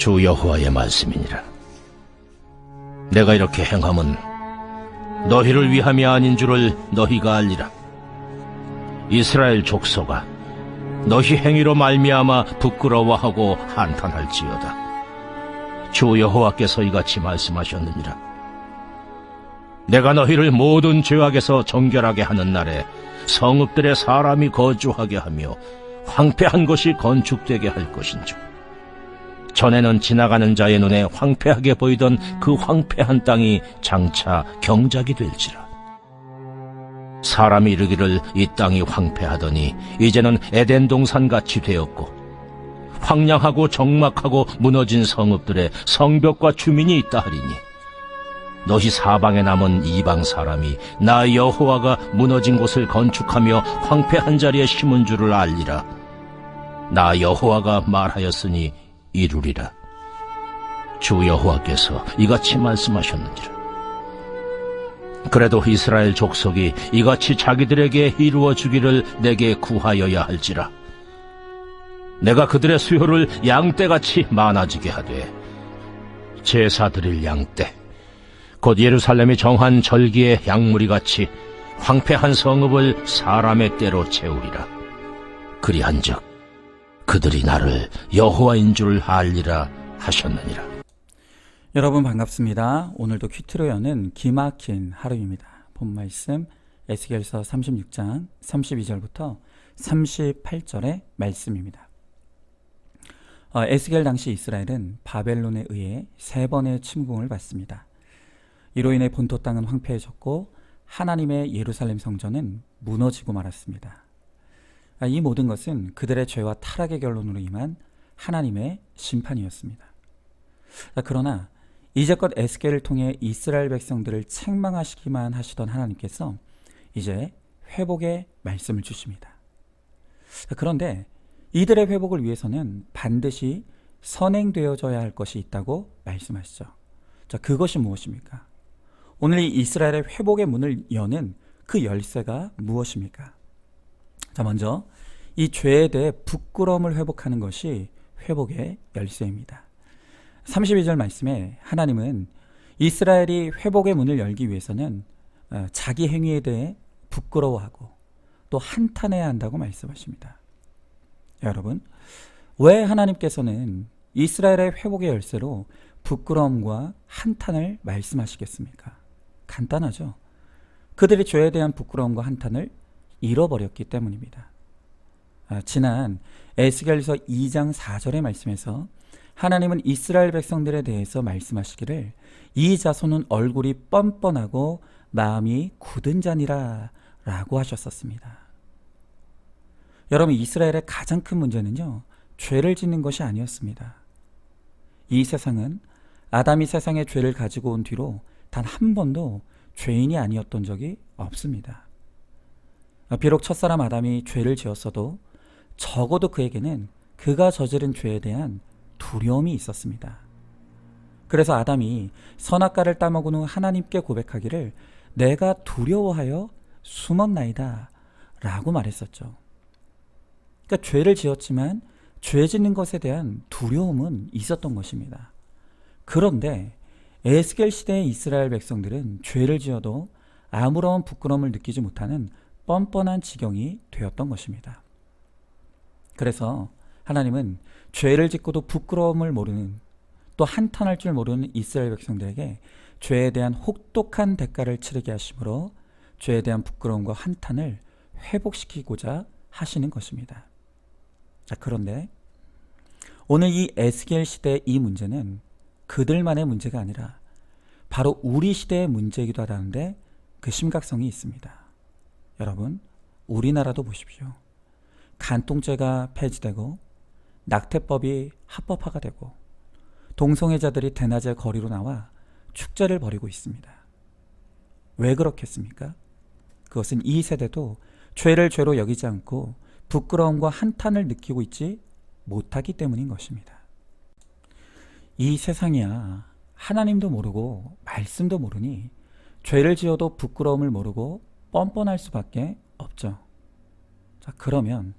주 여호와의 말씀이니라. 내가 이렇게 행함은 너희를 위함이 아닌 줄을 너희가 알리라. 이스라엘 족속아, 너희 행위로 말미암아 부끄러워하고 한탄할지어다. 주 여호와께서 이같이 말씀하셨느니라. 내가 너희를 모든 죄악에서 정결하게 하는 날에 성읍들에 사람이 거주하게 하며 황폐한 것이 건축되게 할 것인즉, 전에는 지나가는 자의 눈에 황폐하게 보이던 그 황폐한 땅이 장차 경작이 될지라. 사람이 이르기를 이 땅이 황폐하더니 이제는 에덴 동산같이 되었고, 황량하고 적막하고 무너진 성읍들에 성벽과 주민이 있다 하리니, 너희 사방에 남은 이방 사람이 나 여호와가 무너진 곳을 건축하며 황폐한 자리에 심은 줄을 알리라. 나 여호와가 말하였으니 이루리라. 주 여호와께서 이같이 말씀하셨느니라. 그래도 이스라엘 족속이 이같이 자기들에게 이루어 주기를 내게 구하여야 할지라. 내가 그들의 수요를 양떼같이 많아지게 하되, 제사 드릴 양떼, 곧 예루살렘이 정한 절기의 양무리같이 황폐한 성읍을 사람의 떼로 채우리라. 그리한즉 그들이 나를 여호와인 줄 알리라 하셨느니라. 여러분 반갑습니다. 오늘도 큐티로 여는 기막힌 하루입니다. 본 말씀 에스겔서 36장 32절부터 38절의 말씀입니다. 에스겔 당시 이스라엘은 바벨론에 의해 3번의 침공을 받습니다. 이로 인해 본토 땅은 황폐해졌고 하나님의 예루살렘 성전은 무너지고 말았습니다. 이 모든 것은 그들의 죄와 타락의 결론으로 임한 하나님의 심판이었습니다. 그러나 이제껏 에스겔을 통해 이스라엘 백성들을 책망하시기만 하시던 하나님께서 이제 회복의 말씀을 주십니다. 그런데 이들의 회복을 위해서는 반드시 선행되어져야 할 것이 있다고 말씀하시죠. 그것이 무엇입니까? 오늘 이 이스라엘의 회복의 문을 여는 그 열쇠가 무엇입니까? 먼저 이 죄에 대해 부끄러움을 회복하는 것이 회복의 열쇠입니다. 32절 말씀에 하나님은 이스라엘이 회복의 문을 열기 위해서는 자기 행위에 대해 부끄러워하고 또 한탄해야 한다고 말씀하십니다. 여러분, 왜 하나님께서는 이스라엘의 회복의 열쇠로 부끄러움과 한탄을 말씀하시겠습니까? 간단하죠. 그들이 죄에 대한 부끄러움과 한탄을 잃어버렸기 때문입니다. 지난 에스겔서 2장 4절의 말씀에서 하나님은 이스라엘 백성들에 대해서 말씀하시기를 이 자손은 얼굴이 뻔뻔하고 마음이 굳은 자니라 라고 하셨었습니다. 여러분, 이스라엘의 가장 큰 문제는요, 죄를 짓는 것이 아니었습니다. 이 세상은 아담이 세상에 죄를 가지고 온 뒤로 단 한 번도 죄인이 아니었던 적이 없습니다. 비록 첫사람 아담이 죄를 지었어도 적어도 그에게는 그가 저지른 죄에 대한 두려움이 있었습니다. 그래서 아담이 선악과를 따먹은 후 하나님께 고백하기를 내가 두려워하여 숨었나이다 라고 말했었죠. 그러니까 죄를 지었지만 죄 짓는 것에 대한 두려움은 있었던 것입니다. 그런데 에스겔 시대의 이스라엘 백성들은 죄를 지어도 아무런 부끄러움을 느끼지 못하는 뻔뻔한 지경이 되었던 것입니다. 그래서 하나님은 죄를 짓고도 부끄러움을 모르는, 또 한탄할 줄 모르는 이스라엘 백성들에게 죄에 대한 혹독한 대가를 치르게 하심으로 죄에 대한 부끄러움과 한탄을 회복시키고자 하시는 것입니다. 그런데 오늘 이 에스겔 시대의 이 문제는 그들만의 문제가 아니라 바로 우리 시대의 문제이기도 하다는데 그 심각성이 있습니다. 여러분, 우리나라도 보십시오. 간통죄가 폐지되고 낙태법이 합법화가 되고 동성애자들이 대낮에 거리로 나와 축제를 벌이고 있습니다. 왜 그렇겠습니까? 그것은 이 세대도 죄를 죄로 여기지 않고 부끄러움과 한탄을 느끼고 있지 못하기 때문인 것입니다. 이 세상이야 하나님도 모르고 말씀도 모르니 죄를 지어도 부끄러움을 모르고 뻔뻔할 수밖에 없죠. 그러면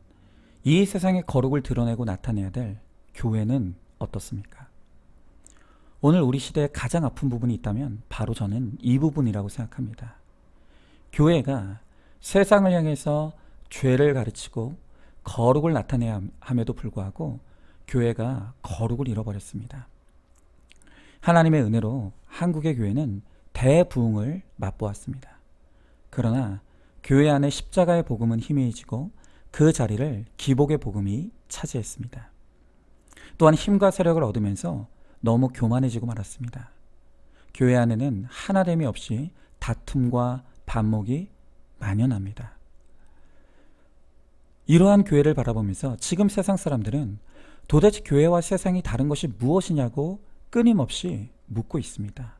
이 세상의 거룩을 드러내고 나타내야 될 교회는 어떻습니까? 오늘 우리 시대에 가장 아픈 부분이 있다면 바로 저는 이 부분이라고 생각합니다. 교회가 세상을 향해서 죄를 가르치고 거룩을 나타내야 함에도 불구하고 교회가 거룩을 잃어버렸습니다. 하나님의 은혜로 한국의 교회는 대부흥을 맛보았습니다. 그러나 교회 안에 십자가의 복음은 희미해지고 그 자리를 기복의 복음이 차지했습니다. 또한 힘과 세력을 얻으면서 너무 교만해지고 말았습니다. 교회 안에는 하나됨이 없이 다툼과 반목이 만연합니다. 이러한 교회를 바라보면서 지금 세상 사람들은 도대체 교회와 세상이 다른 것이 무엇이냐고 끊임없이 묻고 있습니다.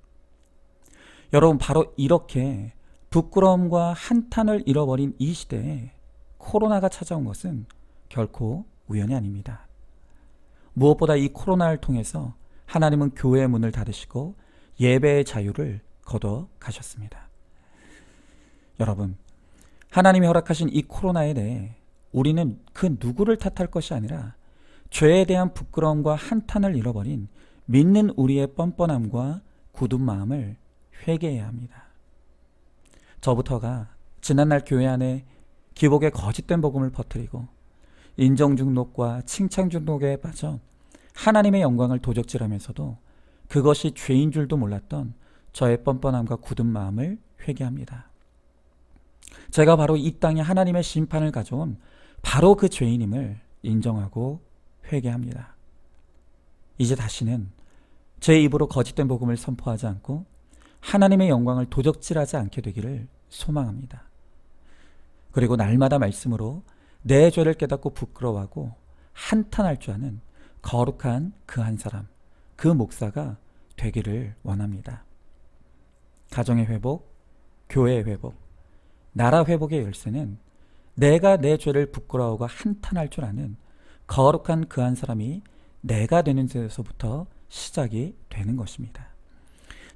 여러분, 바로 이렇게 부끄러움과 한탄을 잃어버린 이 시대에 코로나가 찾아온 것은 결코 우연이 아닙니다. 무엇보다 이 코로나를 통해서 하나님은 교회의 문을 닫으시고 예배의 자유를 거둬 가셨습니다. 여러분, 하나님이 허락하신 이 코로나에 대해 우리는 그 누구를 탓할 것이 아니라 죄에 대한 부끄러움과 한탄을 잃어버린 믿는 우리의 뻔뻔함과 굳은 마음을 회개해야 합니다. 저부터가 지난날 교회 안에 기복의 거짓된 복음을 퍼뜨리고 인정중독과 칭찬중독에 빠져 하나님의 영광을 도적질하면서도 그것이 죄인 줄도 몰랐던 저의 뻔뻔함과 굳은 마음을 회개합니다. 제가 바로 이 땅에 하나님의 심판을 가져온 바로 그 죄인임을 인정하고 회개합니다. 이제 다시는 제 입으로 거짓된 복음을 선포하지 않고 하나님의 영광을 도적질하지 않게 되기를 소망합니다. 그리고 날마다 말씀으로 내 죄를 깨닫고 부끄러워하고 한탄할 줄 아는 거룩한 그 한 사람, 그 목사가 되기를 원합니다. 가정의 회복, 교회의 회복, 나라 회복의 열쇠는 내가 내 죄를 부끄러워하고 한탄할 줄 아는 거룩한 그 한 사람이 내가 되는 데서부터 시작이 되는 것입니다.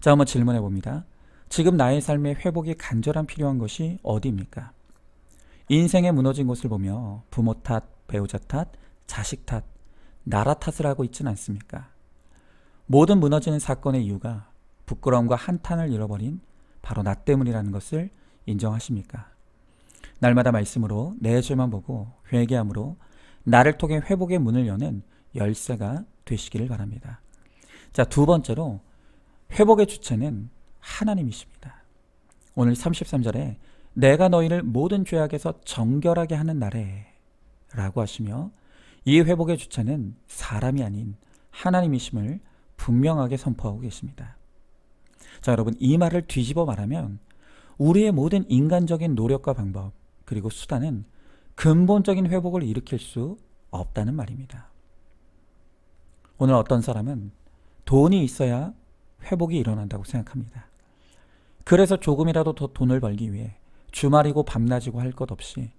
자, 한번 질문해 봅니다. 지금 나의 삶의 회복이 간절한 필요한 것이 어디입니까? 인생에 무너진 곳을 보며 부모 탓, 배우자 탓, 자식 탓, 나라 탓을 하고 있지는 않습니까? 모든 무너지는 사건의 이유가 부끄러움과 한탄을 잃어버린 바로 나 때문이라는 것을 인정하십니까? 날마다 말씀으로 내 죄만 보고 회개함으로 나를 통해 회복의 문을 여는 열쇠가 되시기를 바랍니다. 자, 두 번째로 회복의 주체는 하나님이십니다. 오늘 33절에 내가 너희를 모든 죄악에서 정결하게 하는 날에 라고 하시며 이 회복의 주체는 사람이 아닌 하나님이심을 분명하게 선포하고 계십니다. 자, 여러분, 이 말을 뒤집어 말하면 우리의 모든 인간적인 노력과 방법 그리고 수단은 근본적인 회복을 일으킬 수 없다는 말입니다. 오늘 어떤 사람은 돈이 있어야 회복이 일어난다고 생각합니다. 그래서 조금이라도 더 돈을 벌기 위해 주말이고 밤낮이고 할 것 없이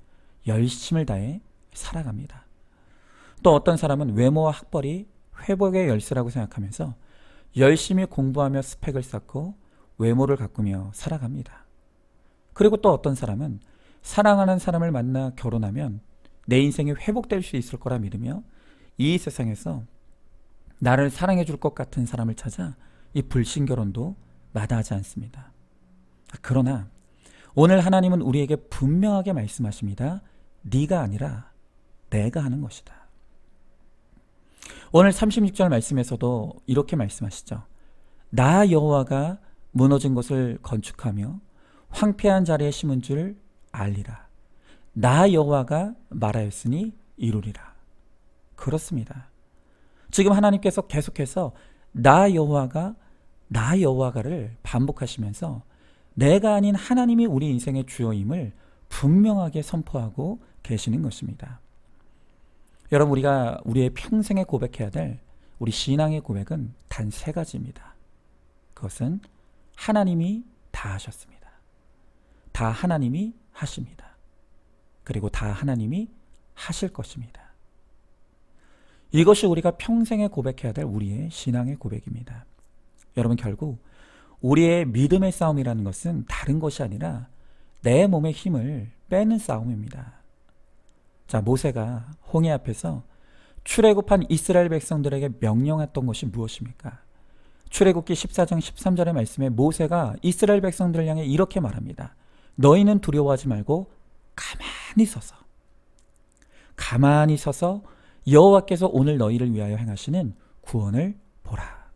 열심을 다해 살아갑니다. 또 어떤 사람은 외모와 학벌이 회복의 열쇠라고 생각하면서 열심히 공부하며 스펙을 쌓고 외모를 가꾸며 살아갑니다. 그리고 또 어떤 사람은 사랑하는 사람을 만나 결혼하면 내 인생이 회복될 수 있을 거라 믿으며 이 세상에서 나를 사랑해 줄 것 같은 사람을 찾아 이 불신결혼도 마다하지 않습니다. 그러나 오늘 하나님은 우리에게 분명하게 말씀하십니다. 네가 아니라 내가 하는 것이다. 오늘 36절 말씀에서도 이렇게 말씀하시죠. 나 여호와가 무너진 것을 건축하며 황폐한 자리에 심은 줄 알리라. 나 여호와가 말하였으니 이루리라. 그렇습니다. 지금 하나님께서 계속해서 나 여호와가를 반복하시면서 내가 아닌 하나님이 우리 인생의 주요임을 분명하게 선포하고 계시는 것입니다. 여러분, 우리가 우리의 평생에 고백해야 될 우리 신앙의 고백은 단 세 가지입니다. 그것은 하나님이 다 하셨습니다. 다 하나님이 하십니다. 그리고 다 하나님이 하실 것입니다. 이것이 우리가 평생에 고백해야 될 우리의 신앙의 고백입니다. 여러분, 결국 우리의 믿음의 싸움이라는 것은 다른 것이 아니라 내 몸의 힘을 빼는 싸움입니다. 자, 모세가 홍해 앞에서 출애굽한 이스라엘 백성들에게 명령했던 것이 무엇입니까? 출애굽기 14장 13절의 말씀에 모세가 이스라엘 백성들을 향해 이렇게 말합니다. 너희는 두려워하지 말고 가만히 서서 여호와께서 오늘 너희를 위하여 행하시는 구원을 보라.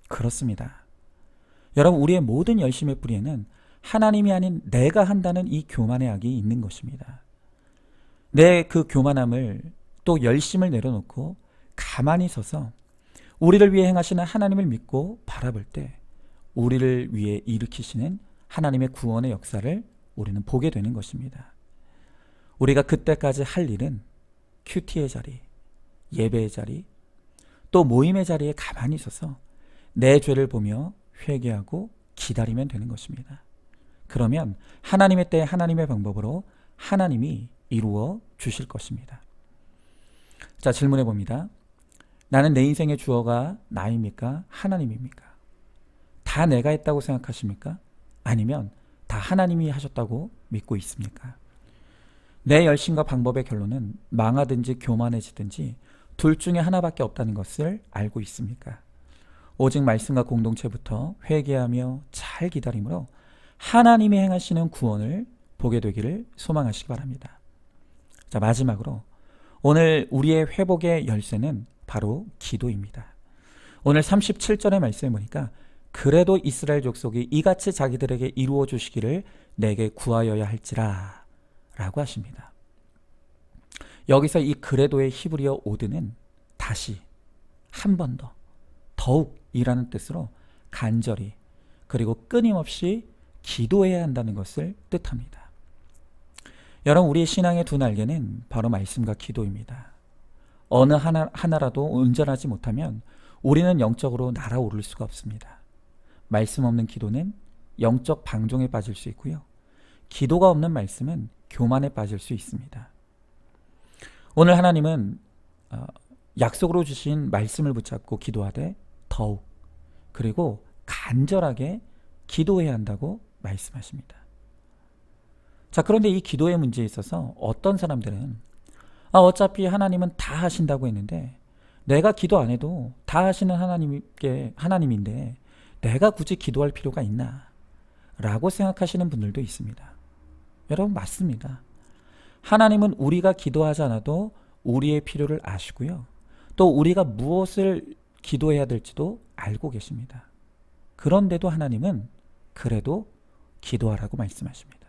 그렇습니다. 여러분, 우리의 모든 열심의 뿌리에는 하나님이 아닌 내가 한다는 이 교만의 악이 있는 것입니다. 내 그 교만함을 또 열심을 내려놓고 가만히 서서 우리를 위해 행하시는 하나님을 믿고 바라볼 때 우리를 위해 일으키시는 하나님의 구원의 역사를 우리는 보게 되는 것입니다. 우리가 그때까지 할 일은 큐티의 자리, 예배의 자리, 또 모임의 자리에 가만히 있어서 내 죄를 보며 회개하고 기다리면 되는 것입니다. 그러면 하나님의 때에 하나님의 방법으로 하나님이 이루어 주실 것입니다. 자, 질문해 봅니다. 나는 내 인생의 주어가 나입니까? 하나님입니까? 다 내가 했다고 생각하십니까? 아니면 다 하나님이 하셨다고 믿고 있습니까? 내 열심과 방법의 결론은 망하든지 교만해지든지 둘 중에 하나밖에 없다는 것을 알고 있습니까? 오직 말씀과 공동체부터 회개하며 잘 기다림으로 하나님이 행하시는 구원을 보게 되기를 소망하시기 바랍니다. 자, 마지막으로 오늘 우리의 회복의 열쇠는 바로 기도입니다. 오늘 37절의 말씀에 보니까 그래도 이스라엘 족속이 이같이 자기들에게 이루어 주시기를 내게 구하여야 할지라 라고 하십니다. 여기서 이 그래도의 히브리어 오드는 다시 한 번 더 더욱 이라는 뜻으로 간절히 그리고 끊임없이 기도해야 한다는 것을 뜻합니다. 여러분, 우리의 신앙의 두 날개는 바로 말씀과 기도입니다. 어느 하나라도 온전하지 못하면 우리는 영적으로 날아오를 수가 없습니다. 말씀 없는 기도는 영적 방종에 빠질 수 있고요. 기도가 없는 말씀은 교만에 빠질 수 있습니다. 오늘 하나님은 약속으로 주신 말씀을 붙잡고 기도하되 더욱 그리고 간절하게 기도해야 한다고 말씀하십니다. 자, 그런데 이 기도의 문제에 있어서 어떤 사람들은 어차피 하나님은 다 하신다고 했는데 내가 기도 안 해도 다 하시는 하나님인데 내가 굳이 기도할 필요가 있나? 라고 생각하시는 분들도 있습니다. 여러분, 맞습니다. 하나님은 우리가 기도하지 않아도 우리의 필요를 아시고요. 또 우리가 무엇을 기도해야 될지도 알고 계십니다. 그런데도 하나님은 그래도 기도하라고 말씀하십니다.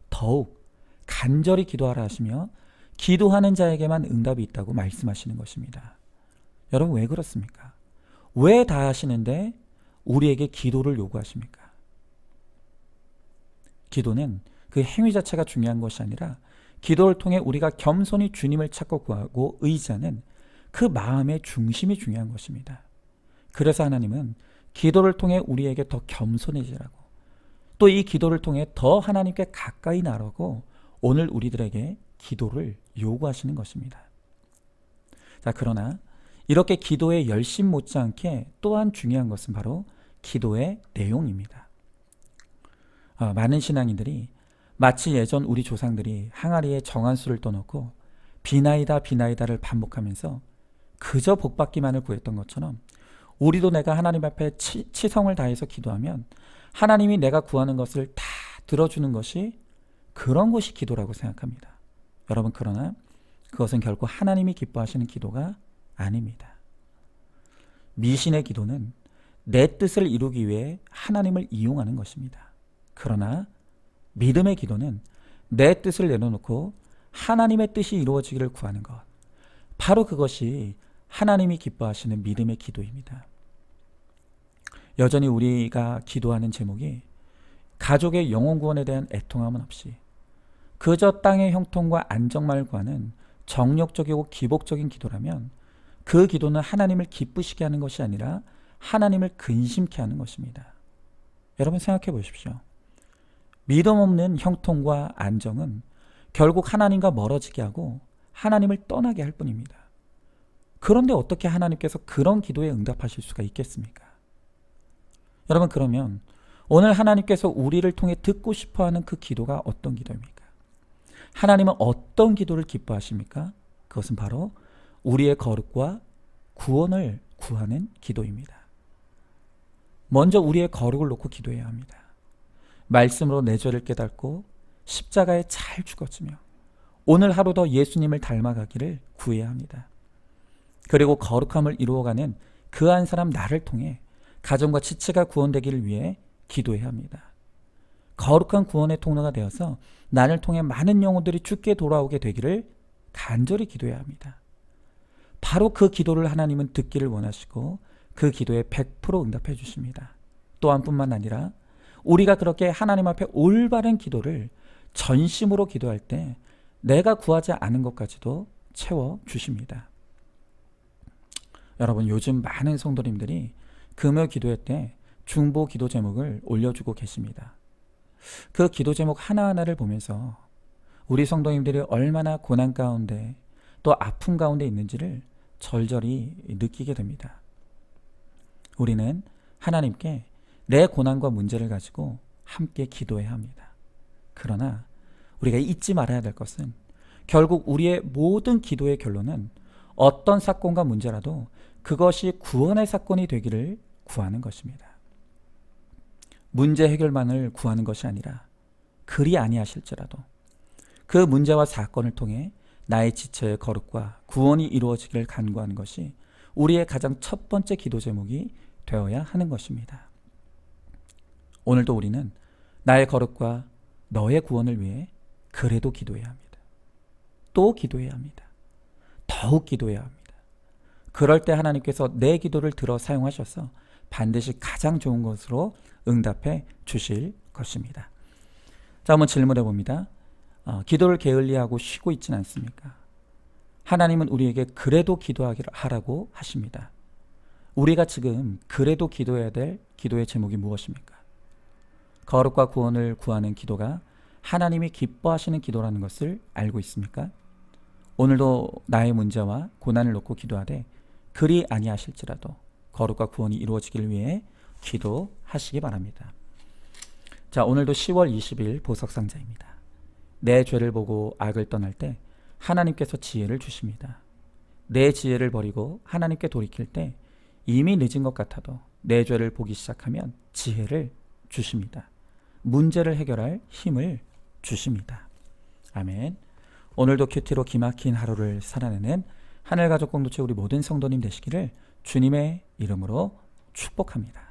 더욱 간절히 기도하라 하시며 기도하는 자에게만 응답이 있다고 말씀하시는 것입니다. 여러분, 왜 그렇습니까? 왜 다 하시는데 우리에게 기도를 요구하십니까? 기도는 그 행위 자체가 중요한 것이 아니라 기도를 통해 우리가 겸손히 주님을 찾고 구하고 의지하는 그 마음의 중심이 중요한 것입니다. 그래서 하나님은 기도를 통해 우리에게 더 겸손해지라고 또 이 기도를 통해 더 하나님께 가까이 나라고 오늘 우리들에게 기도를 요구하시는 것입니다. 자, 그러나 이렇게 기도의 열심 못지않게 또한 중요한 것은 바로 기도의 내용입니다. 많은 신앙인들이 마치 예전 우리 조상들이 항아리에 정한수를 떠놓고 비나이다 비나이다를 반복하면서 그저 복받기만을 구했던 것처럼 우리도 내가 하나님 앞에 치성을 다해서 기도하면 하나님이 내가 구하는 것을 다 들어주는 것이 그런 것이 기도라고 생각합니다. 여러분, 그러나 그것은 결코 하나님이 기뻐하시는 기도가 아닙니다. 미신의 기도는 내 뜻을 이루기 위해 하나님을 이용하는 것입니다. 그러나 믿음의 기도는 내 뜻을 내려놓고 하나님의 뜻이 이루어지기를 구하는 것, 바로 그것이 하나님이 기뻐하시는 믿음의 기도입니다. 여전히 우리가 기도하는 제목이 가족의 영혼 구원에 대한 애통함은 없이 그저 땅의 형통과 안정만을 구하는 정욕적이고 기복적인 기도라면 그 기도는 하나님을 기쁘시게 하는 것이 아니라 하나님을 근심케 하는 것입니다. 여러분, 생각해 보십시오. 믿음 없는 형통과 안정은 결국 하나님과 멀어지게 하고 하나님을 떠나게 할 뿐입니다. 그런데 어떻게 하나님께서 그런 기도에 응답하실 수가 있겠습니까? 여러분, 그러면 오늘 하나님께서 우리를 통해 듣고 싶어하는 그 기도가 어떤 기도입니까? 하나님은 어떤 기도를 기뻐하십니까? 그것은 바로 우리의 거룩과 구원을 구하는 기도입니다. 먼저 우리의 거룩을 놓고 기도해야 합니다. 말씀으로 내 죄를 깨닫고 십자가에 잘 죽어지며 오늘 하루 더 예수님을 닮아가기를 구해야 합니다. 그리고 거룩함을 이루어가는 그 한 사람 나를 통해 가정과 지체가 구원되기를 위해 기도해야 합니다. 거룩한 구원의 통로가 되어서 나를 통해 많은 영혼들이 주께 돌아오게 되기를 간절히 기도해야 합니다. 바로 그 기도를 하나님은 듣기를 원하시고 그 기도에 100% 응답해 주십니다. 또한 뿐만 아니라 우리가 그렇게 하나님 앞에 올바른 기도를 전심으로 기도할 때 내가 구하지 않은 것까지도 채워 주십니다. 여러분, 요즘 많은 성도님들이 금요 기도회 때 중보 기도 제목을 올려주고 계십니다. 그 기도 제목 하나하나를 보면서 우리 성도님들이 얼마나 고난 가운데 또 아픔 가운데 있는지를 절절히 느끼게 됩니다. 우리는 하나님께 내 고난과 문제를 가지고 함께 기도해야 합니다. 그러나 우리가 잊지 말아야 될 것은 결국 우리의 모든 기도의 결론은 어떤 사건과 문제라도 그것이 구원의 사건이 되기를 구하는 것입니다. 문제 해결만을 구하는 것이 아니라 그리 아니하실지라도 그 문제와 사건을 통해 나의 지체의 거룩과 구원이 이루어지기를 간구하는 것이 우리의 가장 첫 번째 기도 제목이 되어야 하는 것입니다. 오늘도 우리는 나의 거룩과 너의 구원을 위해 그래도 기도해야 합니다. 또 기도해야 합니다. 더욱 기도해야 합니다. 그럴 때 하나님께서 내 기도를 들어 사용하셔서 반드시 가장 좋은 것으로 응답해 주실 것입니다. 자, 한번 질문해 봅니다. 기도를 게을리하고 쉬고 있지는 않습니까? 하나님은 우리에게 그래도 기도하라고 하십니다. 우리가 지금 그래도 기도해야 될 기도의 제목이 무엇입니까? 거룩과 구원을 구하는 기도가 하나님이 기뻐하시는 기도라는 것을 알고 있습니까? 오늘도 나의 문제와 고난을 놓고 기도하되 그리 아니하실지라도 거룩과 구원이 이루어지길 위해 기도하시기 바랍니다. 자, 오늘도 10월 20일 보석상자입니다. 내 죄를 보고 악을 떠날 때 하나님께서 지혜를 주십니다. 내 지혜를 버리고 하나님께 돌이킬 때 이미 늦은 것 같아도 내 죄를 보기 시작하면 지혜를 주십니다. 문제를 해결할 힘을 주십니다. 아멘. 오늘도 큐티로 기막힌 하루를 살아내는 하늘가족 공동체 우리 모든 성도님 되시기를 주님의 이름으로 축복합니다.